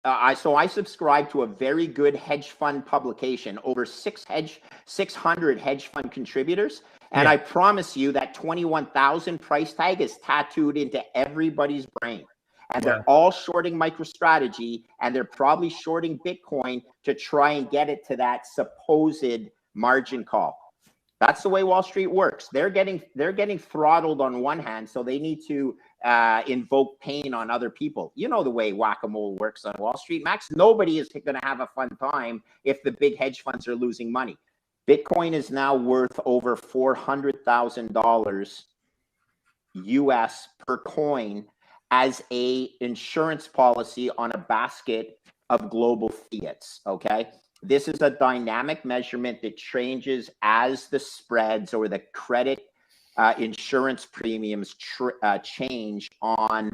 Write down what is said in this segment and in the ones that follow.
I subscribe to a very good hedge fund publication, over 600 hedge fund contributors. And I promise you that 21,000 price tag is tattooed into everybody's brain. And they're all shorting MicroStrategy, and they're probably shorting Bitcoin to try and get it to that supposed margin call. That's the way Wall Street works. They're getting throttled on one hand, so they need to invoke pain on other people. You know the way whack-a-mole works on Wall Street, Max. Nobody is going to have a fun time if the big hedge funds are losing money. Bitcoin is now worth over $400,000 US per coin as a insurance policy on a basket of global fiats, okay? This is a dynamic measurement that changes as the spreads or the credit insurance premiums change on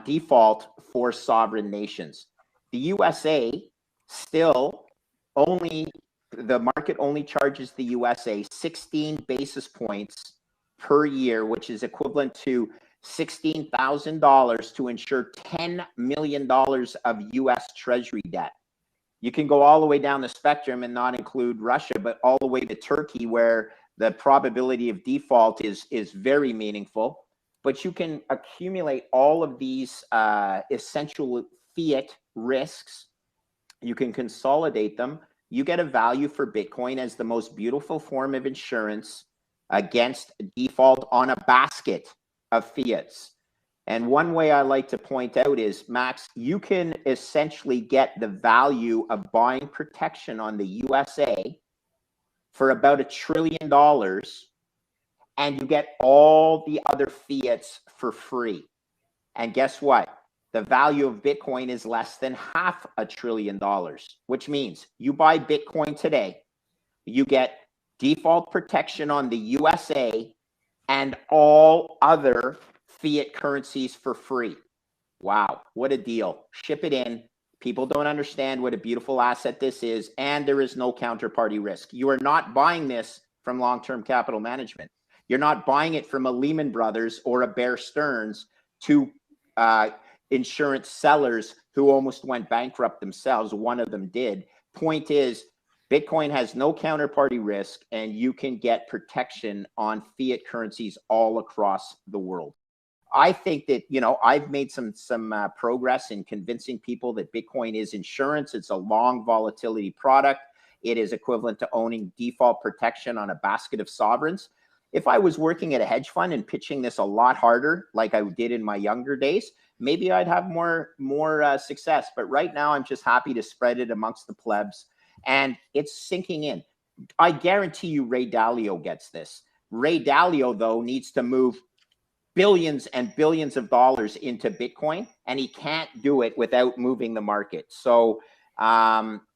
default for sovereign nations. The USA still the market only charges the USA 16 basis points per year, which is equivalent to $16,000 to insure $10 million of US Treasury debt. You can go all the way down the spectrum and not include Russia, but all the way to Turkey, where the probability of default is very meaningful. But you can accumulate all of these essential fiat risks. You can consolidate them. You get a value for Bitcoin as the most beautiful form of insurance against default on a basket of fiats. And one way I like to point out is, Max, you can essentially get the value of buying protection on the USA for about $1 trillion, and you get all the other fiats for free. And guess what? The value of Bitcoin is less than $500 billion, which means you buy Bitcoin today, you get default protection on the USA and all other fiat currencies for free. Wow, what a deal. Ship it in. People don't understand what a beautiful asset this is, and there is no counterparty risk. You are not buying this from long-term capital management. You're not buying it from a Lehman Brothers or a Bear Stearns, two insurance sellers who almost went bankrupt themselves. One of them did. Point is, Bitcoin has no counterparty risk, and you can get protection on fiat currencies all across the world. I think that, you know, I've made some progress in convincing people that Bitcoin is insurance. It's a long volatility product. It is equivalent to owning default protection on a basket of sovereigns. If I was working at a hedge fund and pitching this a lot harder, like I did in my younger days, maybe I'd have more success. But right now, I'm just happy to spread it amongst the plebs. And it's sinking in. I guarantee you Ray Dalio gets this. Ray Dalio, though, needs to move billions and billions of dollars into Bitcoin, and he can't do it without moving the market. So,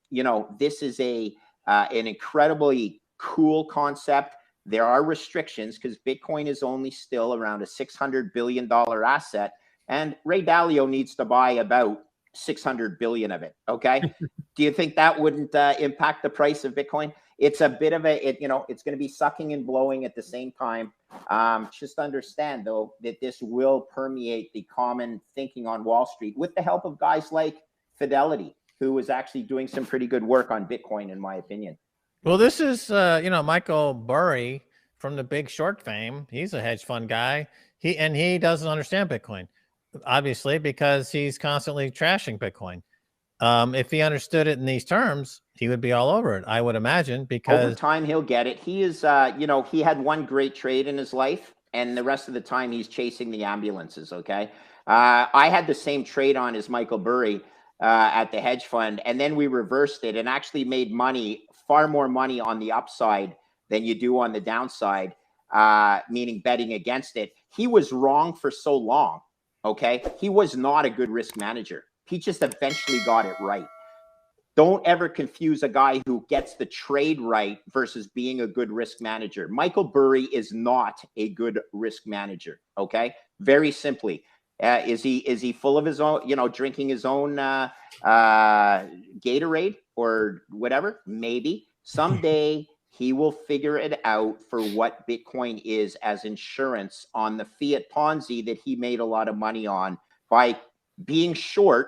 you know, this is an incredibly cool concept. There are restrictions because Bitcoin is only still around a $600 billion asset, and Ray Dalio needs to buy about 600 billion of it. Okay. Do you think that wouldn't impact the price of Bitcoin? It's a bit of you know, it's going to be sucking and blowing at the same time. Just understand, though, that this will permeate the common thinking on Wall Street with the help of guys like Fidelity, who is actually doing some pretty good work on Bitcoin, in my opinion. Well, this is, you know, Michael Burry from the Big Short fame. He's a hedge fund guy. He doesn't understand Bitcoin, obviously, because he's constantly trashing Bitcoin. If he understood it in these terms, he would be all over it, I would imagine, because over time he'll get it. He is, you know, he had one great trade in his life, and the rest of the time he's chasing the ambulances. Okay. I had the same trade on as Michael Burry at the hedge fund, and then we reversed it and actually made money, far more money on the upside than you do on the downside, meaning betting against it. He was wrong for so long. Okay. He was not a good risk manager. He just eventually got it right. Don't ever confuse a guy who gets the trade right versus being a good risk manager. Michael Burry is not a good risk manager. Okay. Very simply. Is he full of his own, you know, drinking his own Gatorade or whatever? Maybe. Someday he will figure it out for what Bitcoin is as insurance on the fiat Ponzi that he made a lot of money on by being short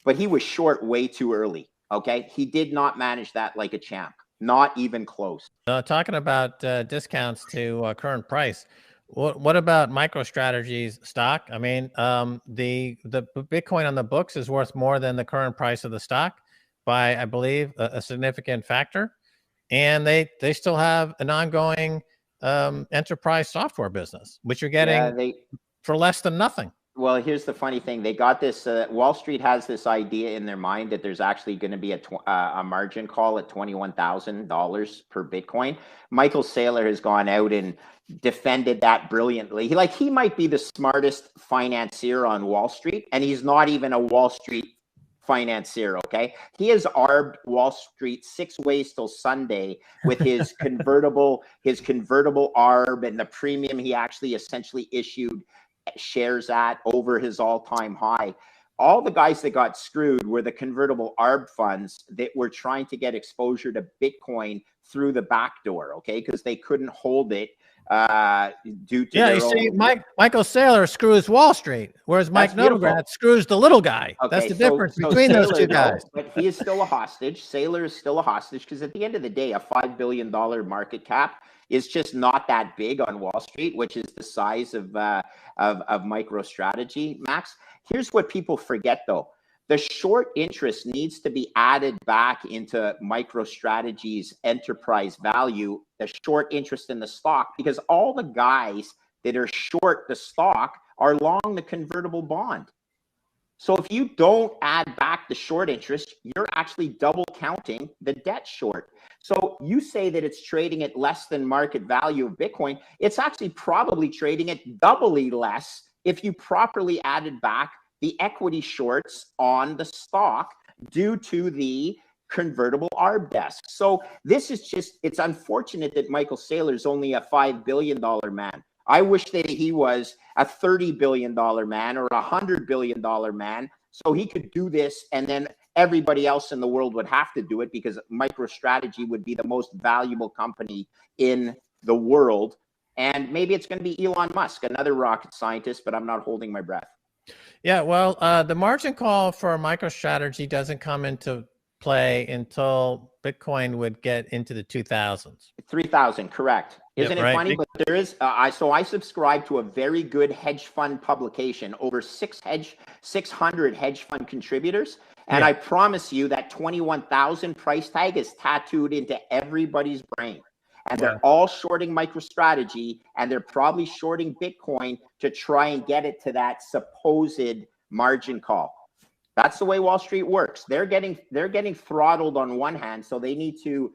but he was short way too early. Okay. He did not manage that like a champ, not even close. Talking about discounts to current price, what about MicroStrategy's stock? I mean, the Bitcoin on the books is worth more than the current price of the stock by, I believe, a significant factor, and they still have an ongoing enterprise software business, which you're getting for less than nothing. Well, here's the funny thing. They got this, Wall Street has this idea in their mind that there's actually going to be a margin call at $21,000 per Bitcoin. Michael Saylor has gone out and defended that brilliantly. He might be the smartest financier on Wall Street, and he's not even a Wall Street financier. Okay. He has arbed Wall Street 6 ways till Sunday with his convertible arb and the premium he actually essentially issued shares at over his all-time high. All the guys that got screwed were the convertible arb funds that were trying to get exposure to Bitcoin through the back door, okay, because they couldn't hold it due to you see, Michael Saylor screws Wall Street, whereas Mike Novogratz screws the little guy. Okay, that's the difference between those two guys. But he is still a hostage. Saylor is still a hostage because at the end of the day, a $5 billion market cap is just not that big on Wall Street, which is the size of MicroStrategy, Max. Here's what people forget, though. The short interest needs to be added back into MicroStrategy's enterprise value, the short interest in the stock, because all the guys that are short the stock are long the convertible bond. So if you don't add back the short interest, you're actually double counting the debt short. So you say that it's trading at less than market value of Bitcoin. It's actually probably trading at doubly less if you properly added back the equity shorts on the stock due to the convertible arb desk. So this is just, it's unfortunate that Michael Saylor is only a $5 billion man. I wish that he was a $30 billion man or a $100 billion man so he could do this, and then everybody else in the world would have to do it because MicroStrategy would be the most valuable company in the world. And maybe it's going to be Elon Musk, another rocket scientist, but I'm not holding my breath. Yeah, well, the margin call for MicroStrategy doesn't come into play until Bitcoin would get into the 2000s. 3,000, correct. Isn't it funny? But there is, so I subscribe to a very good hedge fund publication, over 600 hedge fund contributors. And I promise you that 21,000 price tag is tattooed into everybody's brain. And they're all shorting MicroStrategy, and they're probably shorting Bitcoin to try and get it to that supposed margin call. That's the way Wall Street works. They're getting throttled on one hand, so they need to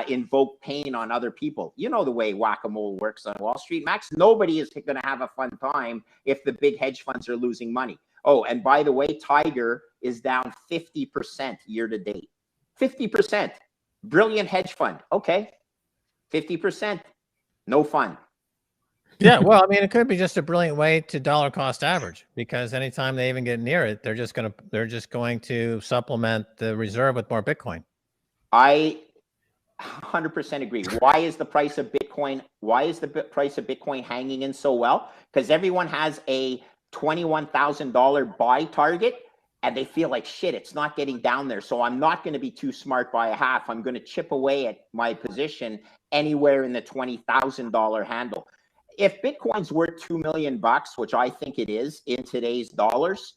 invoke pain on other people. You know the way whack-a-mole works on Wall Street, Max. Nobody is going to have a fun time if the big hedge funds are losing money. Oh, and by the way, Tiger is down 50% year to date. 50%. Brilliant hedge fund. Okay. 50%. No fun. Yeah, well, I mean, it could be just a brilliant way to dollar cost average, because anytime they even get near it, they're just going to supplement the reserve with more Bitcoin. I 100% agree. Why is the price of Bitcoin hanging in so well? Because everyone has a $21,000 buy target, and they feel like, shit, it's not getting down there. So I'm not going to be too smart by a half. I'm going to chip away at my position anywhere in the $20,000 handle. If Bitcoin's worth $2 million, which I think it is in today's dollars,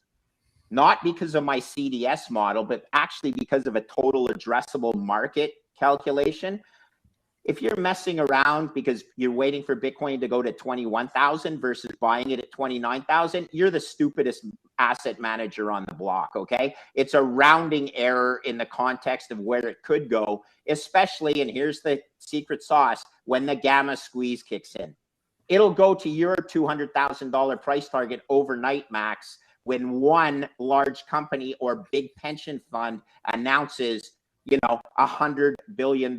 not because of my CDS model, but actually because of a total addressable market calculation, if you're messing around because you're waiting for Bitcoin to go to 21,000 versus buying it at 29,000, you're the stupidest asset manager on the block, okay? It's a rounding error in the context of where it could go, especially, and here's the secret sauce, when the gamma squeeze kicks in. It'll go to your $200,000 price target overnight, Max, when one large company or big pension fund announces, you know, $100 billion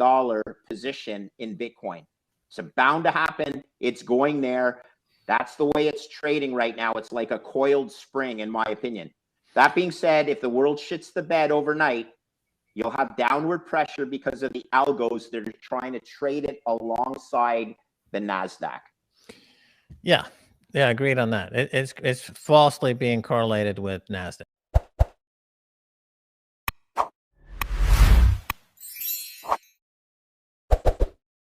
position in Bitcoin. It's bound to happen. It's going there. That's the way it's trading right now. It's like a coiled spring, in my opinion. That being said, if the world shits the bed overnight, you'll have downward pressure because of the algos that are trying to trade it alongside the NASDAQ. Yeah, agreed on that. It's falsely being correlated with NASDAQ.